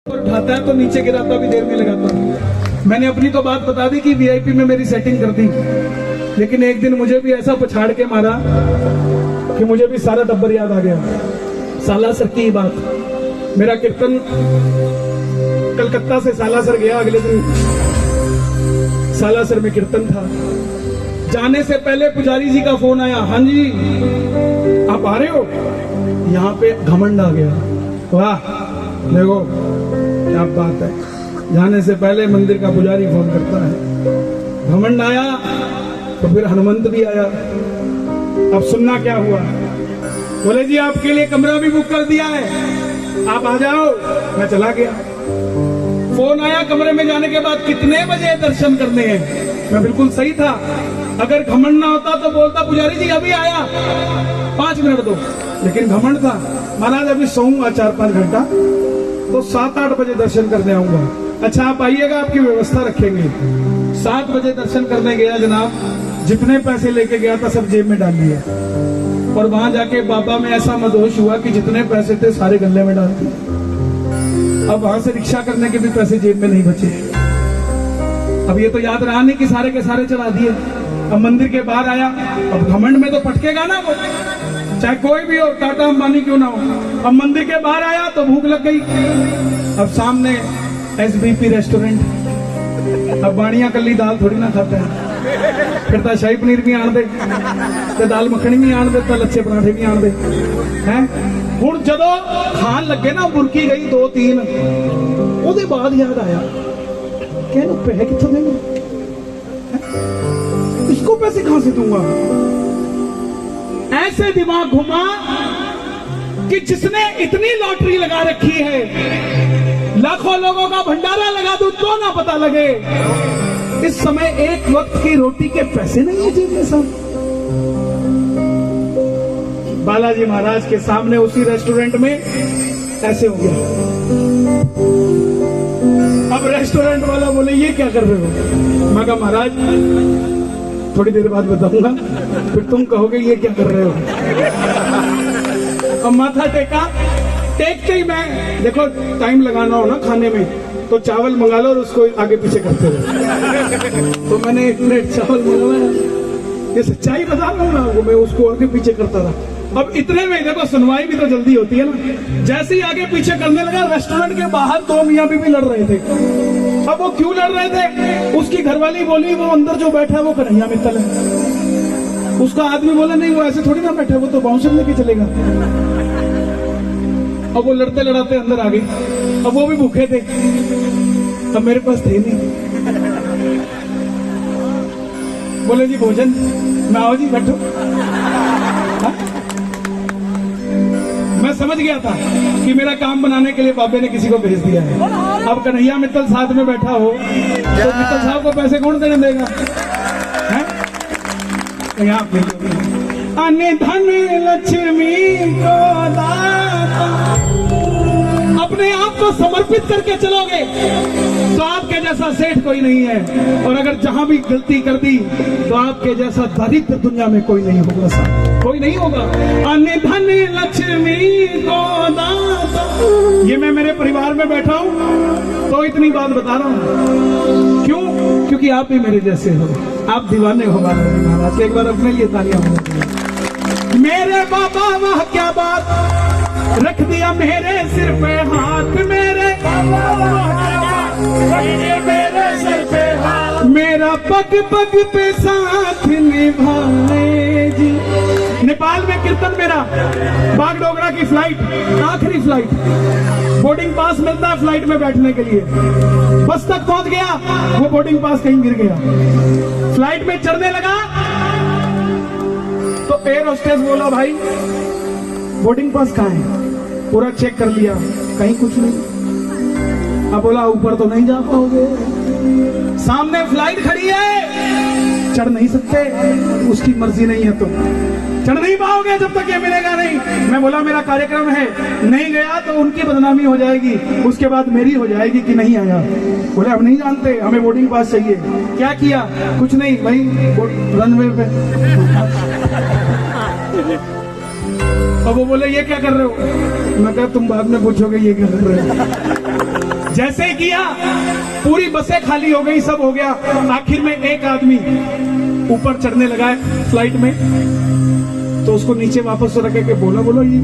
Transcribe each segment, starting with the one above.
उठाता है तो नीचे गिराता भी देर में लगाता हूँ। मैंने अपनी तो बात बता दी कि वीआईपी में मेरी सेटिंग कर दी, लेकिन एक दिन मुझे भी ऐसा पछाड़ के मारा कि मुझे भी सारा टब्बर याद आ गया। सालासर की बात, मेरा कीर्तन कलकत्ता से सालासर गया, अगले दिन सालासर में कीर्तन था। जाने से पहले पुजारी जी का फोन आया, हाँ जी आप आ रहे हो? यहाँ पे घमंड आ गया। वाह देखो क्या बात है, जाने से पहले मंदिर का पुजारी फोन करता है। घमंड आया तो फिर हनुमंत भी आया। अब सुनना क्या हुआ, बोले जी आपके लिए कमरा भी बुक कर दिया है, आप आ जाओ। मैं चला गया। फोन आया कमरे में जाने के बाद, कितने बजे दर्शन करने हैं? मैं बिल्कुल सही था। अगर घमंड ना होता तो बोलता पुजारी जी अभी आया, 5 मिनट दो। लेकिन घमंड था, महाराज अभी सोऊंगा 4-5 घंटा, तो 7-8 बजे दर्शन करने आऊंगा। अच्छा आप आइएगा, आपकी व्यवस्था रखेंगे। 7 बजे दर्शन करने गया जनाब, जितने पैसे लेके गया था सब जेब में डाल लिया, और वहां जाके बाबा में ऐसा मदहोश हुआ कि जितने पैसे थे सारे गले में डाल दिए। अब वहां से रिक्शा करने के भी पैसे जेब में नहीं बचे। अब ये तो याद रहा नहीं कि सारे के सारे चढ़ा दिए। अब मंदिर के बाहर आया, अब घमंड में तो पटकेगा ना वो, चाहे कोई भी हो, टाटा अंबानी क्यों ना हो। अब मंदिर के बाहर आया तो भूख लग गई। अब सामने एसबीपी रेस्टोरेंट, अब बाणिया कल्ली दाल थोड़ी ना खाता है, फिर तो शाही पनीर भी आन दे, ते दाल मखनी भी आन दे, ते लच्छे पराठे भी आन दे हैं। हुण जदों खान लगे ना, बुरकी गई 2-3, ਉਹਦੇ बाद याद आया कि ਇਹਨੂੰ पैसे कित्थों देंगे, इसको पैसे कहां से दूंगा। ऐसे दिमाग घुमा कि जिसने इतनी लॉटरी लगा रखी है, लाखों लोगों का भंडारा लगा दूं तो ना पता लगे। इस समय एक वक्त की रोटी के पैसे नहीं है जेब में सब। बालाजी महाराज के सामने उसी रेस्टोरेंट में ऐसे हो गया। अब रेस्टोरेंट वाला बोले ये क्या कर रहे हो? मैं कहा महाराज थोड़ी देर बाद बताऊंगा, फिर तुम कहोगे ये क्या कर रहे हो। अब माथा टेका, टेकते ही मैं, देखो टाइम लगाना हो ना खाने में तो चावल मंगा लो और उसको आगे पीछे करते रहो। तो मैंने 1 प्लेट चावल मंगाया, ये सच्चाई बता रहा हूँ ना, मैं उसको आगे पीछे करता रहा। अब इतने में देखो सुनवाई भी तो जल्दी होती है ना, जैसे ही आगे पीछे करने लगा, रेस्टोरेंट के बाहर 2 मियाँ बीवी लड़ रहे थे। अब वो क्यों लड़ रहे थे? उसकी घरवाली बोली वो अंदर जो बैठा है वो कन्हैया मित्तल है। उसका आदमी बोला नहीं वो ऐसे थोड़ी ना बैठा, वो तो बाउंसर लेके चलेगा। अब वो लड़ते लड़ाते अंदर आ गई। अब वो भी भूखे थे, अब मेरे पास थे नहीं। बोले जी भोजन, मैं आओ जी बैठो। हा? मैं समझ गया था कि मेरा काम बनाने के लिए बाबे ने किसी को भेज दिया है। अब कन्हैया मित्तल साथ में बैठा हो तो मित्तल साहब को पैसे कौन देने देगा? अन्य धन लक्ष्मी को दाता, अपने आप को समर्पित करके चलोगे तो आपके जैसा सेठ कोई नहीं है, और अगर जहां भी गलती कर दी तो आपके जैसा दरिद्र दुनिया में कोई नहीं होगा, साहब कोई नहीं होगा। अन्य धन लक्ष्मी को दाता, ये मैं मेरे परिवार में बैठा हूं तो इतनी बात बता रहा हूं। क्यों? क्योंकि आप भी मेरे जैसे हो, आप दीवाने हो बालाजी महाराज के। एक बार अपने लिए तालियां होनी चाहिए। मेरे बाबा वाह क्या बात, रख दिया मेरे सिर पे हाथ, मेरे सिर पे हाथ, मेरा पग पग पे साथ निभाए जी। नेपाल में कीर्तन मेरा, बागडोगरा की फ्लाइट, आखिरी फ्लाइट, बोर्डिंग पास मिलता है फ्लाइट में बैठने के लिए। बस तक पहुंच गया, वो बोर्डिंग पास कहीं गिर गया। फ्लाइट में चढ़ने लगा तो एयर होस्टेस बोला भाई बोर्डिंग पास कहाँ है? पूरा चेक कर लिया, कहीं कुछ नहीं। अब बोला ऊपर तो नहीं जा पाओगे, सामने फ्लाइट खड़ी है, चढ़ नहीं सकते, उसकी मर्जी नहीं है, तुम चढ़ नहीं पाओगे जब तक ये मिलेगा नहीं। मैं बोला मेरा कार्यक्रम है, नहीं गया तो उनकी बदनामी हो जाएगी, उसके बाद मेरी हो जाएगी कि नहीं आया। बोले हम नहीं जानते, हमें बोर्डिंग पास चाहिए। क्या किया? कुछ नहीं भाई, रनवे पे। अब वो बोले ये क्या कर रहे हो? मैं कहा तुम बाद में पूछोगे ये क्या कर रहे हो। जैसे ही किया पूरी बसें खाली हो गई, सब हो गया। आखिर में एक आदमी ऊपर चढ़ने लगा है फ्लाइट में, तो उसको नीचे वापस रख के बोला, बोलो ये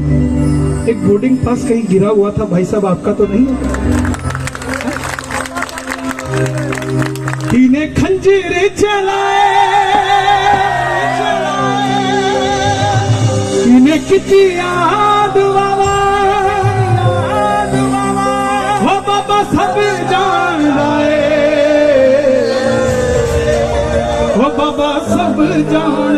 एक बोर्डिंग पास कहीं गिरा हुआ था भाई साहब, आपका तो नहीं है? इन्हें खंजीर चलाए, इन्हें किती याद बाबा, हो बाबा सब जान रहे, हो बाबा सब जान